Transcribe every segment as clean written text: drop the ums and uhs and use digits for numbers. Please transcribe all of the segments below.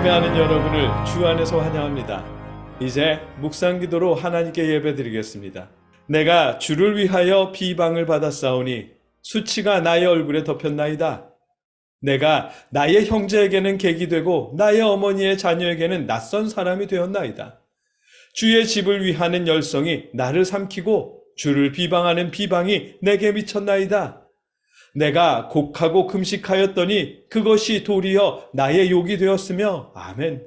예매하는 여러분을 주 안에서 환영합니다. 이제 묵상기도로 하나님께 예배드리겠습니다. 내가 주를 위하여 비방을 받았사오니 수치가 나의 얼굴에 덮였나이다. 내가 나의 형제에게는 객이 되고 나의 어머니의 자녀에게는 낯선 사람이 되었나이다. 주의 집을 위하는 열성이 나를 삼키고 주를 비방하는 비방이 내게 미쳤나이다. 내가 곡하고 금식하였더니 그것이 도리어 나의 욕이 되었으며 아멘.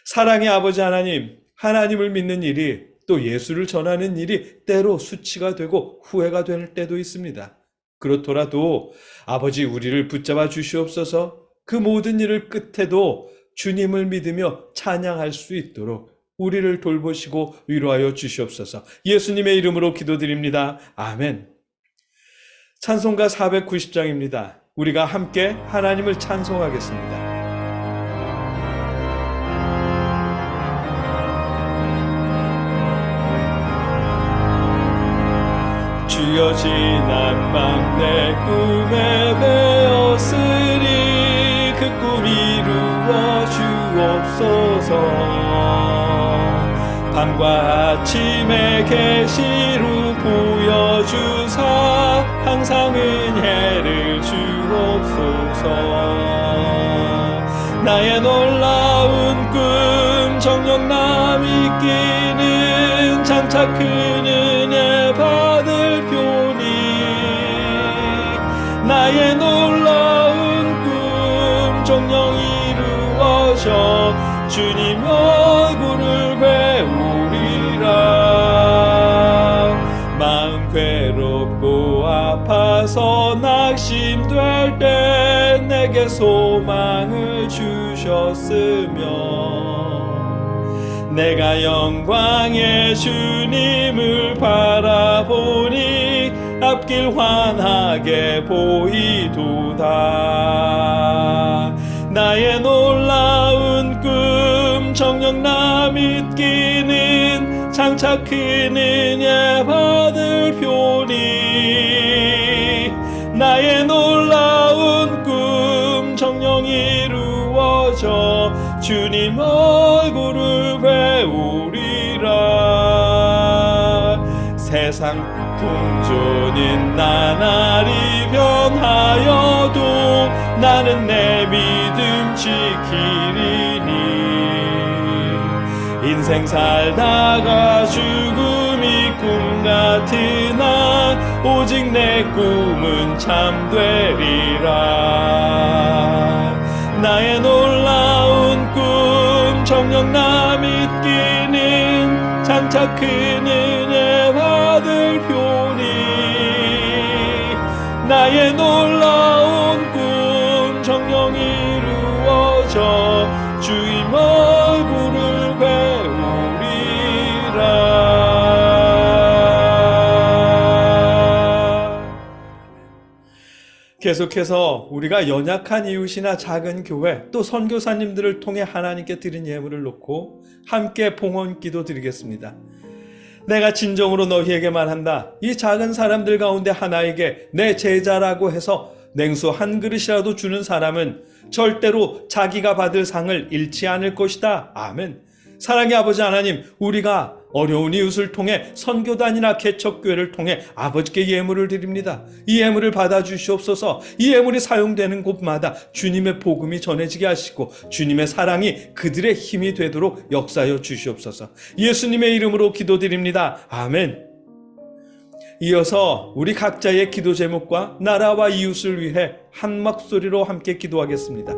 사랑의 아버지 하나님, 하나님을 믿는 일이 또 예수를 전하는 일이 때로 수치가 되고 후회가 될 때도 있습니다. 그렇더라도 아버지 우리를 붙잡아 주시옵소서. 그 모든 일을 끝에도 주님을 믿으며 찬양할 수 있도록 우리를 돌보시고 위로하여 주시옵소서. 예수님의 이름으로 기도드립니다. 아멘. 찬송가 490장입니다. 우리가 함께 하나님을 찬송하겠습니다. 주여 지난 밤 내 꿈에 베었으니 그 꿈 이루어 주옵소서. 밤과 아침에 계시로 보여주사 항상 은혜를 주옵소서. 나의 놀라운 꿈 정녕 남 이끼는 장차 큰 은혜 받을 표니 나의 놀라운 꿈 정녕 이루어져 주님 얼굴을 배우리라. 마음 괴롭고 아파서 낙심될 때 내게 소망을 주셨으며 내가 영광의 주님을 바라보니 앞길 환하게 보이도다. 나의 놀라운 꿈 정녕 나 믿기는 장차 큰 은혜 받을 표니 나의 놀라운 꿈 정녕 이루어져 주님 얼굴을 배우리라. 세상 풍조는 나날이 변하여도 나는 내 믿음 지키리니 인생 살다가 죽음이 꿈 같으나 오직 내 꿈은 참되리라. 나의 놀라운 꿈 정녕 나 믿기는 장차 큰 은혜 받을 표니 나의 놀라운 꿈 정녕 이루어져 주님 얼굴을 배우리라. 계속해서 우리가 연약한 이웃이나 작은 교회 또 선교사님들을 통해 하나님께 드린 예물을 놓고 함께 봉헌 기도 드리겠습니다. 내가 진정으로 너희에게 말한다. 이 작은 사람들 가운데 하나에게 내 제자라고 해서 냉수 한 그릇이라도 주는 사람은 절대로 자기가 받을 상을 잃지 않을 것이다. 아멘. 사랑의 아버지 하나님, 우리가 어려운 이웃을 통해 선교단이나 개척교회를 통해 아버지께 예물을 드립니다. 이 예물을 받아주시옵소서. 이 예물이 사용되는 곳마다 주님의 복음이 전해지게 하시고 주님의 사랑이 그들의 힘이 되도록 역사하여 주시옵소서. 예수님의 이름으로 기도드립니다. 아멘. 이어서 우리 각자의 기도 제목과 나라와 이웃을 위해 한 목소리로 함께 기도하겠습니다.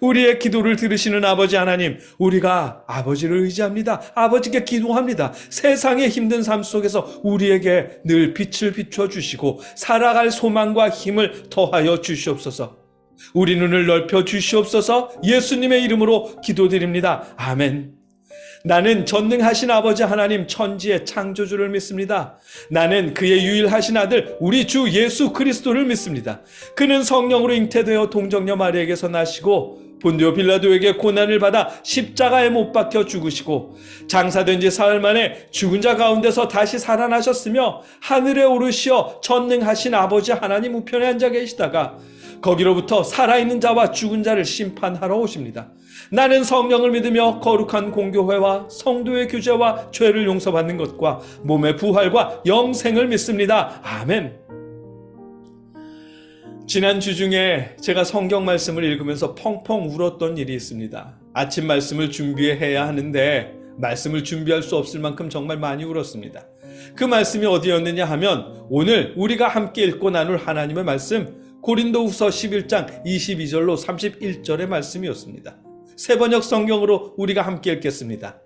우리의 기도를 들으시는 아버지 하나님, 우리가 아버지를 의지합니다. 아버지께 기도합니다. 세상의 힘든 삶 속에서 우리에게 늘 빛을 비춰 주시고 살아갈 소망과 힘을 더하여 주시옵소서. 우리 눈을 넓혀 주시옵소서. 예수님의 이름으로 기도드립니다. 아멘. 나는 전능하신 아버지 하나님 천지의 창조주를 믿습니다. 나는 그의 유일하신 아들 우리 주 예수 그리스도를 믿습니다. 그는 성령으로 잉태되어 동정녀 마리에게서 나시고 본디오 빌라도에게 고난을 받아 십자가에 못 박혀 죽으시고 장사된 지 사흘 만에 죽은 자 가운데서 다시 살아나셨으며 하늘에 오르시어 전능하신 아버지 하나님 우편에 앉아 계시다가 거기로부터 살아있는 자와 죽은 자를 심판하러 오십니다. 나는 성령을 믿으며 거룩한 공교회와 성도의 교제와 죄를 용서받는 것과 몸의 부활과 영생을 믿습니다. 아멘. 지난 주 중에 제가 성경 말씀을 읽으면서 펑펑 울었던 일이 있습니다. 아침 말씀을 준비해야 하는데 말씀을 준비할 수 없을 만큼 정말 많이 울었습니다. 그 말씀이 어디였느냐 하면 오늘 우리가 함께 읽고 나눌 하나님의 말씀 고린도후서 11장 22절로 31절의 말씀이었습니다. 세번역 성경으로 우리가 함께 읽겠습니다.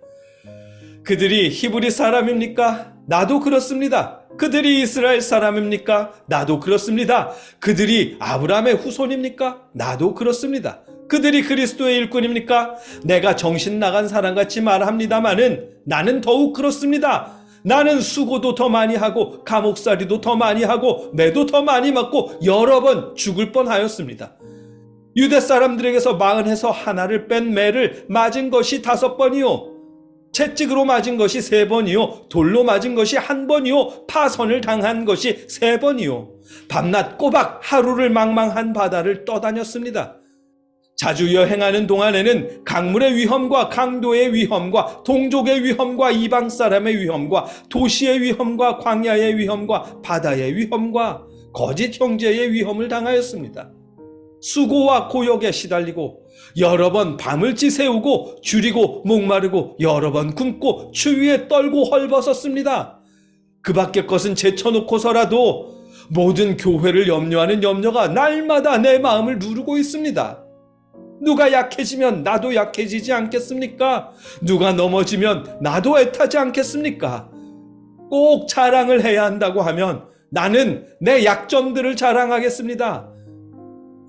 그들이 히브리 사람입니까? 나도 그렇습니다. 그들이 이스라엘 사람입니까? 나도 그렇습니다. 그들이 아브라함의 후손입니까? 나도 그렇습니다. 그들이 그리스도의 일꾼입니까? 내가 정신 나간 사람같이 말합니다마는 나는 더욱 그렇습니다. 나는 수고도 더 많이 하고 감옥살이도 더 많이 하고 매도 더 많이 맞고 여러 번 죽을 뻔하였습니다. 유대 사람들에게서 마흔에서 하나를 뺀 매를 맞은 것이 5번이요. 채찍으로 맞은 것이 3번이요. 돌로 맞은 것이 1번이요. 파선을 당한 것이 3번이요. 밤낮 꼬박 하루를 망망한 바다를 떠다녔습니다. 자주 여행하는 동안에는 강물의 위험과 강도의 위험과 동족의 위험과 이방 사람의 위험과 도시의 위험과 광야의 위험과 바다의 위험과 거짓 형제의 위험을 당하였습니다. 수고와 고역에 시달리고 여러 번 밤을 지새우고 줄이고 목마르고 여러 번 굶고 추위에 떨고 헐벗었습니다. 그 밖의 것은 제쳐놓고서라도 모든 교회를 염려하는 염려가 날마다 내 마음을 누르고 있습니다. 누가 약해지면 나도 약해지지 않겠습니까? 누가 넘어지면 나도 애타지 않겠습니까? 꼭 자랑을 해야 한다고 하면 나는 내 약점들을 자랑하겠습니다.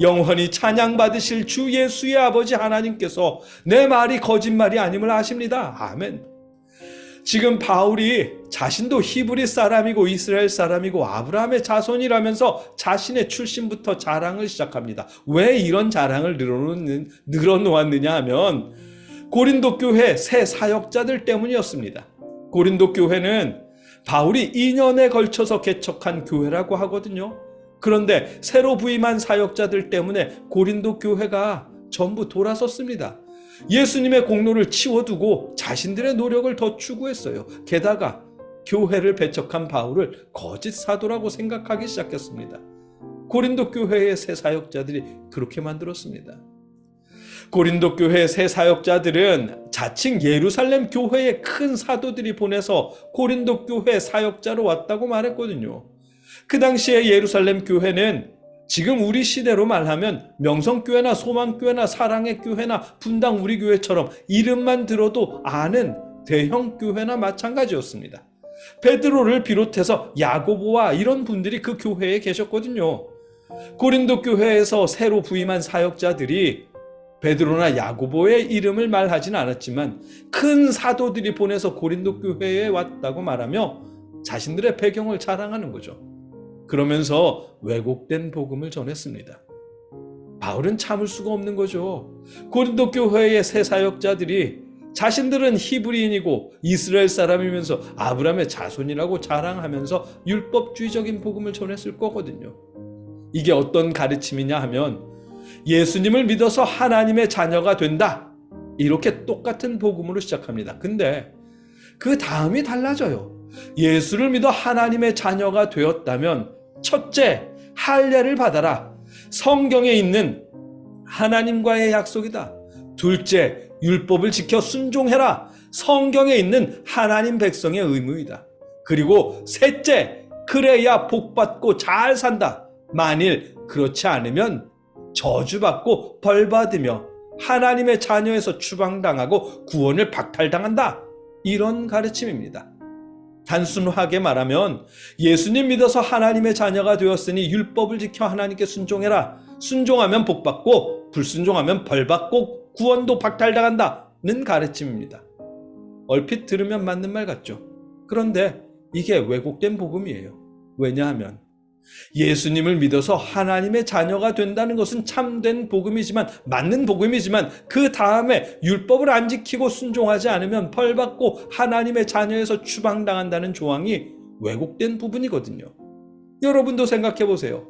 영원히 찬양받으실 주 예수의 아버지 하나님께서 내 말이 거짓말이 아님을 아십니다. 아멘. 지금 바울이 자신도 히브리 사람이고 이스라엘 사람이고 아브라함의 자손이라면서 자신의 출신부터 자랑을 시작합니다. 왜 이런 자랑을 늘어놓았느냐 하면 고린도 교회 새 사역자들 때문이었습니다. 고린도 교회는 바울이 2년에 걸쳐서 개척한 교회라고 하거든요. 그런데 새로 부임한 사역자들 때문에 고린도 교회가 전부 돌아섰습니다. 예수님의 공로를 치워두고 자신들의 노력을 더 추구했어요. 게다가 교회를 배척한 바울을 거짓 사도라고 생각하기 시작했습니다. 고린도 교회의 새 사역자들이 그렇게 만들었습니다. 고린도 교회의 새 사역자들은 자칭 예루살렘 교회의 큰 사도들이 보내서 고린도 교회 사역자로 왔다고 말했거든요. 그 당시에 예루살렘 교회는 지금 우리 시대로 말하면 명성교회나 소망교회나 사랑의 교회나 분당 우리 교회처럼 이름만 들어도 아는 대형 교회나 마찬가지였습니다. 베드로를 비롯해서 야고보와 이런 분들이 그 교회에 계셨거든요. 고린도 교회에서 새로 부임한 사역자들이 베드로나 야고보의 이름을 말하진 않았지만 큰 사도들이 보내서 고린도 교회에 왔다고 말하며 자신들의 배경을 자랑하는 거죠. 그러면서 왜곡된 복음을 전했습니다. 바울은 참을 수가 없는 거죠. 고린도 교회의 새 사역자들이 자신들은 히브리인이고 이스라엘 사람이면서 아브라함의 자손이라고 자랑하면서 율법주의적인 복음을 전했을 거거든요. 이게 어떤 가르침이냐 하면 예수님을 믿어서 하나님의 자녀가 된다. 이렇게 똑같은 복음으로 시작합니다. 근데 그 다음이 달라져요. 예수를 믿어 하나님의 자녀가 되었다면 첫째, 할례를 받아라. 성경에 있는 하나님과의 약속이다. 둘째, 율법을 지켜 순종해라. 성경에 있는 하나님 백성의 의무이다. 그리고 셋째, 그래야 복받고 잘 산다. 만일 그렇지 않으면 저주받고 벌받으며 하나님의 자녀에서 추방당하고 구원을 박탈당한다. 이런 가르침입니다. 단순하게 말하면 예수님 믿어서 하나님의 자녀가 되었으니 율법을 지켜 하나님께 순종해라. 순종하면 복받고 불순종하면 벌받고 구원도 박탈당한다는 가르침입니다. 얼핏 들으면 맞는 말 같죠. 그런데 이게 왜곡된 복음이에요. 왜냐하면 예수님을 믿어서 하나님의 자녀가 된다는 것은 참된 복음이지만, 맞는 복음이지만, 그 다음에 율법을 안 지키고 순종하지 않으면 벌받고 하나님의 자녀에서 추방당한다는 조항이 왜곡된 부분이거든요. 여러분도 생각해 보세요.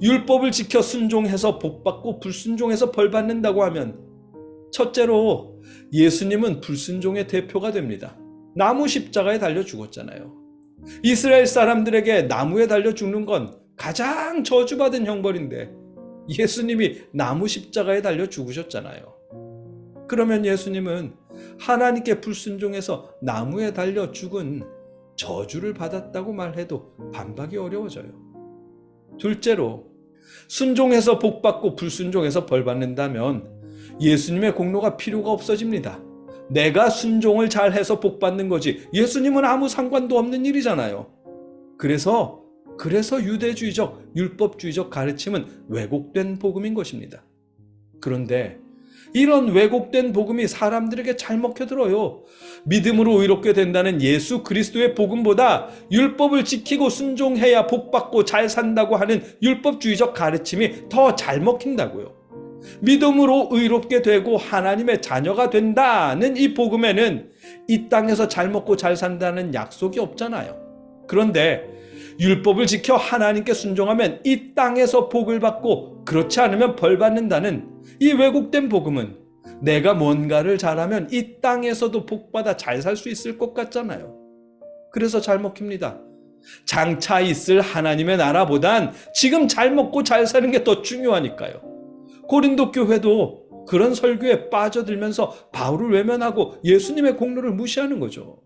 율법을 지켜 순종해서 복받고 불순종해서 벌받는다고 하면, 첫째로 예수님은 불순종의 대표가 됩니다. 나무 십자가에 달려 죽었잖아요. 이스라엘 사람들에게 나무에 달려 죽는 건 가장 저주받은 형벌인데 예수님이 나무 십자가에 달려 죽으셨잖아요. 그러면 예수님은 하나님께 불순종해서 나무에 달려 죽은 저주를 받았다고 말해도 반박이 어려워져요. 둘째로, 순종해서 복받고 불순종해서 벌받는다면 예수님의 공로가 필요가 없어집니다. 내가 순종을 잘해서 복받는 거지 예수님은 아무 상관도 없는 일이잖아요. 그래서 유대주의적, 율법주의적 가르침은 왜곡된 복음인 것입니다. 그런데 이런 왜곡된 복음이 사람들에게 잘 먹혀들어요. 믿음으로 의롭게 된다는 예수 그리스도의 복음보다 율법을 지키고 순종해야 복받고 잘 산다고 하는 율법주의적 가르침이 더 잘 먹힌다고요. 믿음으로 의롭게 되고 하나님의 자녀가 된다는 이 복음에는 이 땅에서 잘 먹고 잘 산다는 약속이 없잖아요. 그런데 율법을 지켜 하나님께 순종하면 이 땅에서 복을 받고 그렇지 않으면 벌 받는다는 이 왜곡된 복음은 내가 뭔가를 잘하면 이 땅에서도 복받아 잘 살 수 있을 것 같잖아요. 그래서 잘 먹힙니다. 장차 있을 하나님의 나라보단 지금 잘 먹고 잘 사는 게 더 중요하니까요. 고린도 교회도 그런 설교에 빠져들면서 바울을 외면하고 예수님의 공로를 무시하는 거죠.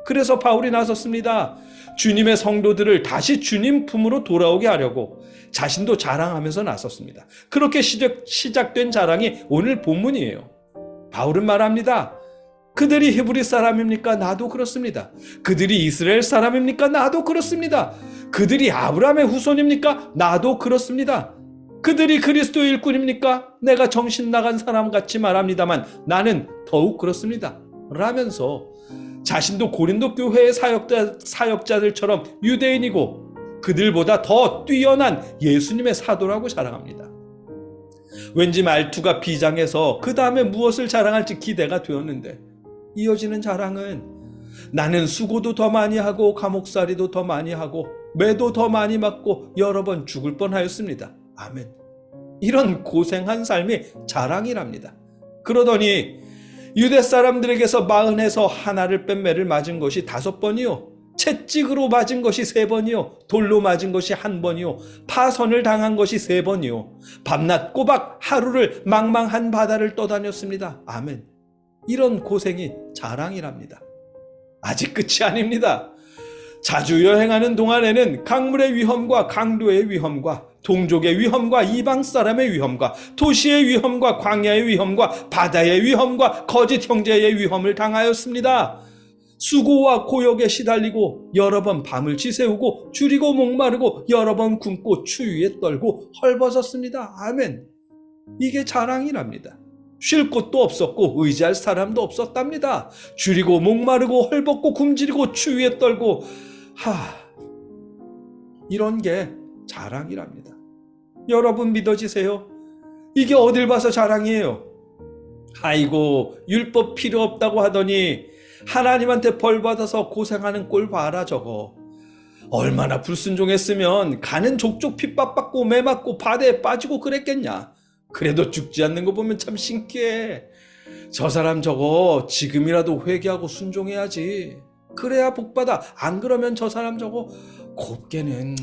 그래서 바울이 나섰습니다. 주님의 성도들을 다시 주님 품으로 돌아오게 하려고 자신도 자랑하면서 나섰습니다. 그렇게 시작된 자랑이 오늘 본문이에요. 바울은 말합니다. 그들이 히브리 사람입니까? 나도 그렇습니다. 그들이 이스라엘 사람입니까? 나도 그렇습니다. 그들이 아브라함의 후손입니까? 나도 그렇습니다. 그들이 그리스도의 일꾼입니까? 내가 정신 나간 사람 같이 말합니다만 나는 더욱 그렇습니다. 라면서 자신도 고린도 교회의 사역자들처럼 유대인이고 그들보다 더 뛰어난 예수님의 사도라고 자랑합니다. 왠지 말투가 비장해서 그 다음에 무엇을 자랑할지 기대가 되었는데 이어지는 자랑은 나는 수고도 더 많이 하고 감옥살이도 더 많이 하고 매도 더 많이 맞고 여러 번 죽을 뻔하였습니다. 아멘. 이런 고생한 삶이 자랑이랍니다. 그러더니 유대 사람들에게서 마흔에서 하나를 뺀 매를 맞은 것이 5번이요, 채찍으로 맞은 것이 3번이요, 돌로 맞은 것이 1번이요, 파선을 당한 것이 3번이요, 밤낮 꼬박 하루를 망망한 바다를 떠다녔습니다. 아멘. 이런 고생이 자랑이랍니다. 아직 끝이 아닙니다. 자주 여행하는 동안에는 강물의 위험과 강도의 위험과 동족의 위험과 이방 사람의 위험과 도시의 위험과 광야의 위험과 바다의 위험과 거짓 형제의 위험을 당하였습니다. 수고와 고역에 시달리고 여러 번 밤을 지새우고 줄이고 목마르고 여러 번 굶고 추위에 떨고 헐벗었습니다. 아멘. 이게 자랑이랍니다. 쉴 곳도 없었고 의지할 사람도 없었답니다. 줄이고 목마르고 헐벗고 굶주리고 추위에 떨고 이런 게 자랑이랍니다. 여러분 믿어지세요? 이게 어딜 봐서 자랑이에요? 아이고 율법 필요 없다고 하더니 하나님한테 벌 받아서 고생하는 꼴 봐라 저거. 얼마나 불순종했으면 가는 족족 핍박받고 매맞고 바다에 빠지고 그랬겠냐. 그래도 죽지 않는 거 보면 참 신기해. 저 사람 저거 지금이라도 회개하고 순종해야지. 그래야 복받아. 안 그러면 저 사람 저거 곱게는.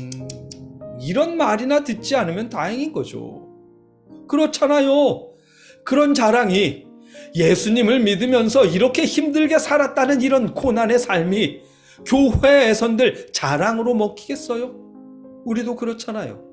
이런 말이나 듣지 않으면 다행인 거죠. 그렇잖아요. 그런 자랑이 예수님을 믿으면서 이렇게 힘들게 살았다는 이런 고난의 삶이 교회에선들 자랑으로 먹히겠어요? 우리도 그렇잖아요.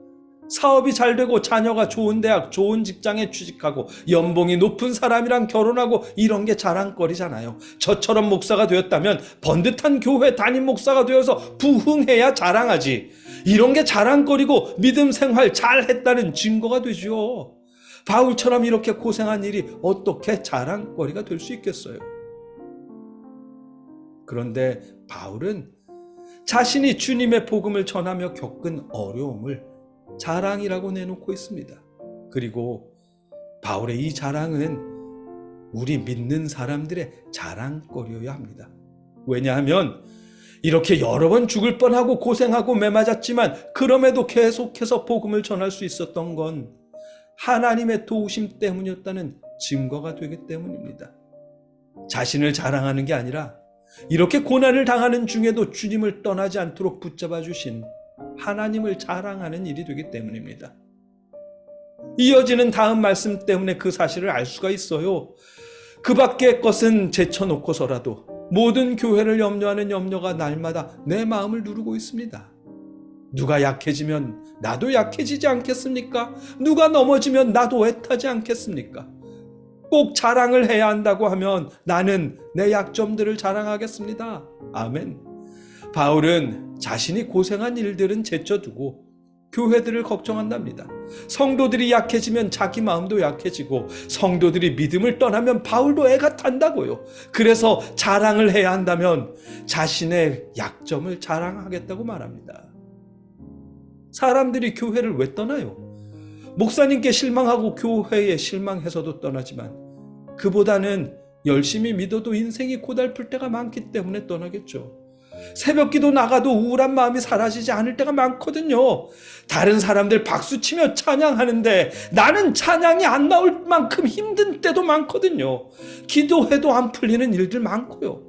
사업이 잘 되고 자녀가 좋은 대학, 좋은 직장에 취직하고 연봉이 높은 사람이랑 결혼하고 이런 게 자랑거리잖아요. 저처럼 목사가 되었다면 번듯한 교회 담임 목사가 되어서 부흥해야 자랑하지. 이런 게 자랑거리고 믿음 생활 잘했다는 증거가 되죠. 바울처럼 이렇게 고생한 일이 어떻게 자랑거리가 될 수 있겠어요? 그런데 바울은 자신이 주님의 복음을 전하며 겪은 어려움을 자랑이라고 내놓고 있습니다. 그리고 바울의 이 자랑은 우리 믿는 사람들의 자랑거리여야 합니다. 왜냐하면 이렇게 여러 번 죽을 뻔하고 고생하고 매맞았지만 그럼에도 계속해서 복음을 전할 수 있었던 건 하나님의 도우심 때문이었다는 증거가 되기 때문입니다. 자신을 자랑하는 게 아니라 이렇게 고난을 당하는 중에도 주님을 떠나지 않도록 붙잡아 주신 하나님을 자랑하는 일이 되기 때문입니다. 이어지는 다음 말씀 때문에 그 사실을 알 수가 있어요. 그 밖의 것은 제쳐놓고서라도 모든 교회를 염려하는 염려가 날마다 내 마음을 누르고 있습니다. 누가 약해지면 나도 약해지지 않겠습니까? 누가 넘어지면 나도 애타지 않겠습니까? 꼭 자랑을 해야 한다고 하면 나는 내 약점들을 자랑하겠습니다. 아멘. 바울은 자신이 고생한 일들은 제쳐두고 교회들을 걱정한답니다. 성도들이 약해지면 자기 마음도 약해지고 성도들이 믿음을 떠나면 바울도 애가 탄다고요. 그래서 자랑을 해야 한다면 자신의 약점을 자랑하겠다고 말합니다. 사람들이 교회를 왜 떠나요? 목사님께 실망하고 교회에 실망해서도 떠나지만 그보다는 열심히 믿어도 인생이 고달플 때가 많기 때문에 떠나겠죠. 새벽기도 나가도 우울한 마음이 사라지지 않을 때가 많거든요. 다른 사람들 박수치며 찬양하는데 나는 찬양이 안 나올 만큼 힘든 때도 많거든요. 기도해도 안 풀리는 일들 많고요.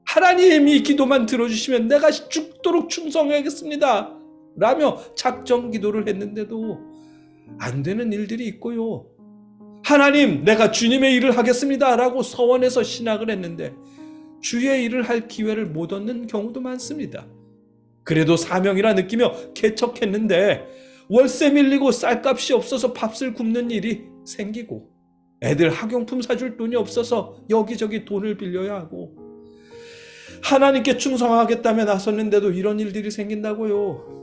하나님이 기도만 들어주시면 내가 죽도록 충성하겠습니다 라며 작정 기도를 했는데도 안 되는 일들이 있고요. 하나님, 내가 주님의 일을 하겠습니다 라고 서원해서 신학을 했는데 주의 일을 할 기회를 못 얻는 경우도 많습니다. 그래도 사명이라 느끼며 개척했는데 월세 밀리고 쌀값이 없어서 밥을 굶는 일이 생기고 애들 학용품 사줄 돈이 없어서 여기저기 돈을 빌려야 하고 하나님께 충성하겠다며 나섰는데도 이런 일들이 생긴다고요.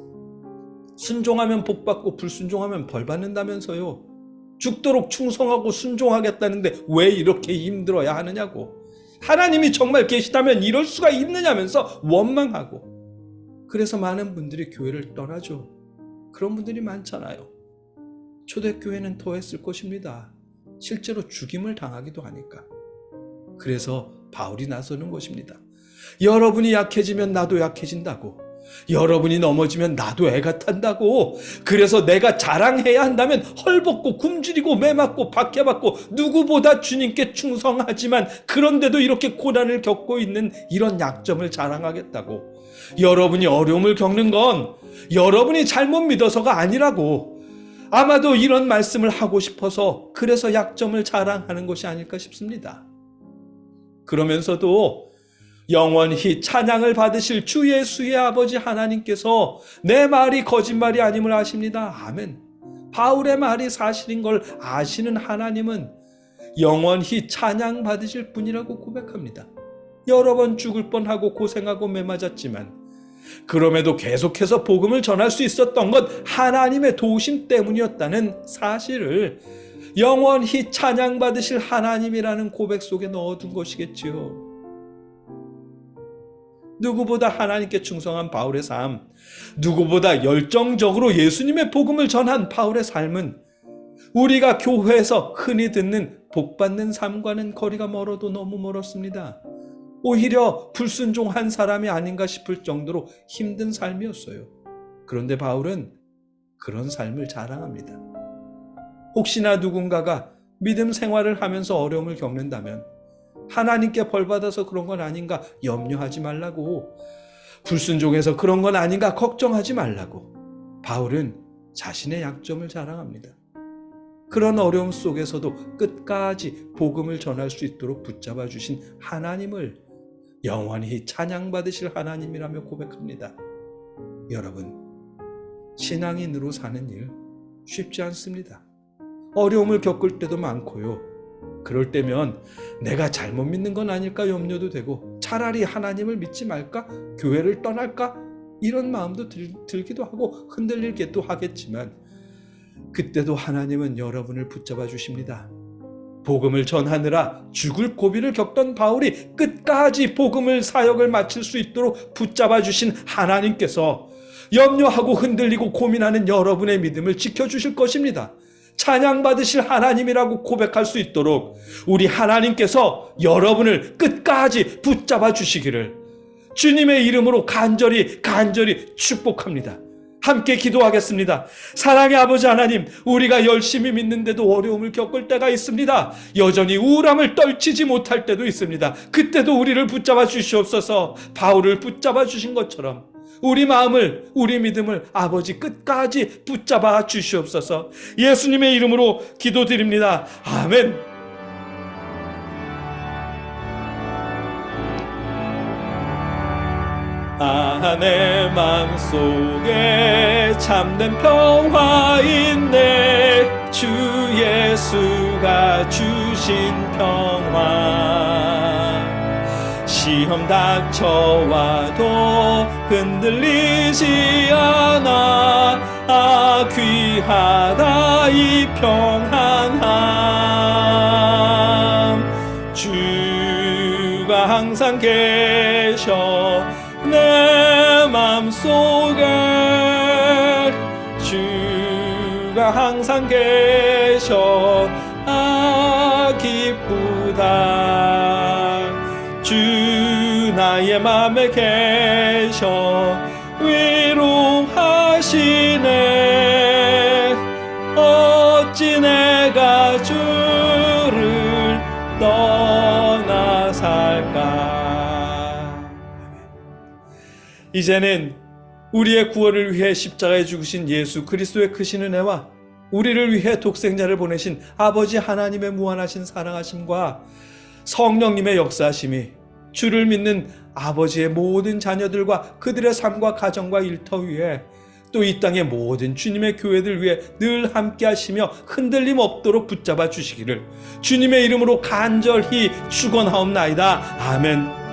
순종하면 복 받고 불순종하면 벌 받는다면서요. 죽도록 충성하고 순종하겠다는데 왜 이렇게 힘들어야 하느냐고. 하나님이 정말 계시다면 이럴 수가 있느냐면서 원망하고. 그래서 많은 분들이 교회를 떠나죠. 그런 분들이 많잖아요. 초대교회는 더했을 것입니다. 실제로 죽임을 당하기도 하니까. 그래서 바울이 나서는 것입니다. 여러분이 약해지면 나도 약해진다고. 여러분이 넘어지면 나도 애가 탄다고. 그래서 내가 자랑해야 한다면 헐벗고 굶주리고 매맞고 박해받고 누구보다 주님께 충성하지만 그런데도 이렇게 고난을 겪고 있는 이런 약점을 자랑하겠다고. 여러분이 어려움을 겪는 건 여러분이 잘못 믿어서가 아니라고. 아마도 이런 말씀을 하고 싶어서 그래서 약점을 자랑하는 것이 아닐까 싶습니다. 그러면서도 영원히 찬양을 받으실 주 예수의 아버지 하나님께서 내 말이 거짓말이 아님을 아십니다. 아멘. 바울의 말이 사실인 걸 아시는 하나님은 영원히 찬양 받으실 분이라고 고백합니다. 여러 번 죽을 뻔하고 고생하고 매맞았지만 그럼에도 계속해서 복음을 전할 수 있었던 것 하나님의 도우심 때문이었다는 사실을 영원히 찬양 받으실 하나님이라는 고백 속에 넣어둔 것이겠지요. 누구보다 하나님께 충성한 바울의 삶, 누구보다 열정적으로 예수님의 복음을 전한 바울의 삶은 우리가 교회에서 흔히 듣는 복받는 삶과는 거리가 멀어도 너무 멀었습니다. 오히려 불순종한 사람이 아닌가 싶을 정도로 힘든 삶이었어요. 그런데 바울은 그런 삶을 자랑합니다. 혹시나 누군가가 믿음 생활을 하면서 어려움을 겪는다면 하나님께 벌받아서 그런 건 아닌가 염려하지 말라고, 불순종해서 그런 건 아닌가 걱정하지 말라고 바울은 자신의 약점을 자랑합니다. 그런 어려움 속에서도 끝까지 복음을 전할 수 있도록 붙잡아 주신 하나님을 영원히 찬양받으실 하나님이라며 고백합니다. 여러분, 신앙인으로 사는 일 쉽지 않습니다. 어려움을 겪을 때도 많고요. 그럴 때면 내가 잘못 믿는 건 아닐까 염려도 되고, 차라리 하나님을 믿지 말까? 교회를 떠날까? 이런 마음도 들기도 하고 흔들리기도 하겠지만, 그때도 하나님은 여러분을 붙잡아 주십니다. 복음을 전하느라 죽을 고비를 겪던 바울이 끝까지 복음을 사역을 마칠 수 있도록 붙잡아 주신 하나님께서 염려하고 흔들리고 고민하는 여러분의 믿음을 지켜주실 것입니다. 찬양받으실 하나님이라고 고백할 수 있도록 우리 하나님께서 여러분을 끝까지 붙잡아 주시기를 주님의 이름으로 간절히 축복합니다. 함께 기도하겠습니다. 사랑의 아버지 하나님, 우리가 열심히 믿는데도 어려움을 겪을 때가 있습니다. 여전히 우울함을 떨치지 못할 때도 있습니다. 그때도 우리를 붙잡아 주시옵소서. 바울을 붙잡아 주신 것처럼 우리 마음을, 우리 믿음을 아버지 끝까지 붙잡아 주시옵소서. 예수님의 이름으로 기도드립니다. 아멘. 내 맘속에 참된 평화 있네. 주 예수가 주신 평화. 시험 닥쳐와도 흔들리지 않아. 귀하다 이 평안함. 주가 항상 계셔 내 맘속에. 주가 항상 계셔 기쁘다. 주 나의 맘에 계셔 위로하시네. 어찌 내가 주를 떠나 살까. 이제는 우리의 구원을 위해 십자가에 죽으신 예수 그리스도의 크신 은혜와 우리를 위해 독생자를 보내신 아버지 하나님의 무한하신 사랑하심과 성령님의 역사하심이 주를 믿는 아버지의 모든 자녀들과 그들의 삶과 가정과 일터 위에, 또 이 땅의 모든 주님의 교회들 위해 늘 함께 하시며 흔들림 없도록 붙잡아 주시기를 주님의 이름으로 간절히 축원하옵나이다. 아멘.